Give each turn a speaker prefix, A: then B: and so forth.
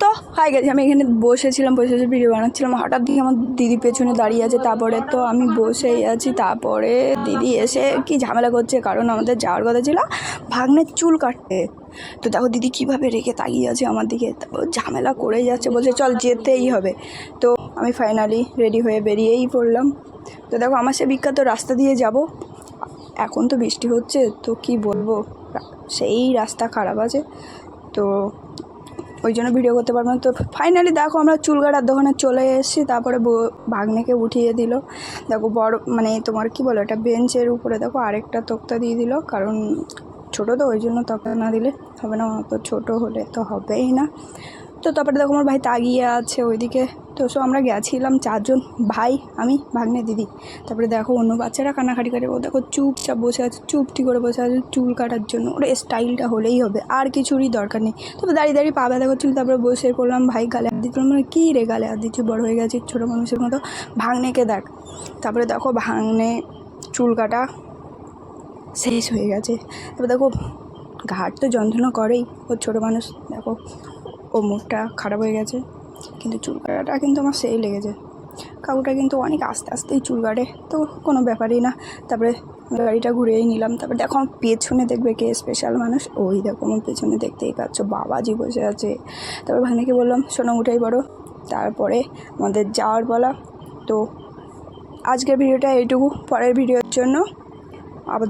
A: তো হয়ে গেছে, আমি এখানে বসেছিলাম, বসে ভিডিও বানাচ্ছিলাম, হঠাৎ দিকে আমার দিদি পেছনে দাঁড়িয়ে আছে। তারপরে তো আমি বসেই আছি, তারপরে দিদি এসে কি ঝামেলা করছে, কারণ আমাদের যাওয়ার কথা ছিল ভাগ্নের চুল কাটতে। তো দেখো দিদি কীভাবে রেখে তাকিয়ে আছে আমার দিকে, তারপর ঝামেলা করেই যাচ্ছে, বলছে চল যেতেই হবে। তো আমি ফাইনালি রেডি হয়ে বেরিয়েই পড়লাম। তো দেখো আমার সে বিখ্যাত রাস্তা দিয়ে যাব, এখন তো বৃষ্টি হচ্ছে, তো কি বলবো, সেই রাস্তা খারাপ আছে, তো ওই জন্য ভিডিও করতে পারবো না। তো ফাইনালি দেখো আমরা চুল কাটার দোকানে চলে এসেছি। তারপরে ভাগ্নেকে উঠিয়ে দিল, দেখো বড় মানে তোমার কি বলো, এটা বেঞ্চের উপরে দেখো আরেকটা তক্তা দিয়ে দিল, কারণ ছোটো তো ওই জন্য তক্তা না দিলে হবে না, অত ছোটো হলে তো হবেই না। তো তারপরে দেখো আমার ভাই তাগিয়ে আছে ওইদিকে। তো আমরা গেছিলাম 4 জন, ভাই, আমি, ভাগ্নে, দিদি। তারপরে দেখো অন্য বাচ্চারা কান্নাকাটি করে, ও দেখো চুপচাপ বসে আছে, চুপটি করে বসে আছে চুল কাটার জন্য, ওর স্টাইলটা হলেই হবে, আর কিছুরই দরকার নেই। তারপরে দাঁড়িয়ে দাঁড়িয়ে পা ব্যথা করছিল, তারপরে বসে পড়লাম, ভাই গালে হাত দিচ্ছিলাম, মানে কী রে গালে হাত দিচ্ছি, বড় হয়ে গেছি ছোটো মানুষের মতো। ভাগ্নেকে দেখ, তারপরে দেখো ভাগ্নে চুল কাটা শেষ হয়ে গেছে। তারপর দেখো ঘাট তো যন্ত্রণা করেই, ওর ছোটো মানুষ, দেখো ও মুখটা খারাপ হয়ে গেছে, কিন্তু চুল কাটাটা কিন্তু আমার সেই লেগেছে। কাকুটা কিন্তু অনেক আস্তে আস্তেই চুল কাটে, তো কোনো ব্যাপারই না। তারপরে গাড়িটা ঘুরিয়েই নিলাম। তারপরে দেখো আমার পেছনে দেখবে কে স্পেশাল মানুষ, ওই দেখো আমার পেছনে দেখতেই পাচ্ছ বাবাজি বসে আছে। তারপর ভাগ্নেকে বললাম শোনো উঠেই বড়ো, তারপরে আমাদের যাওয়ার বলা। তো আজকের ভিডিওটা এইটুকু, পরের ভিডিওর জন্য আবার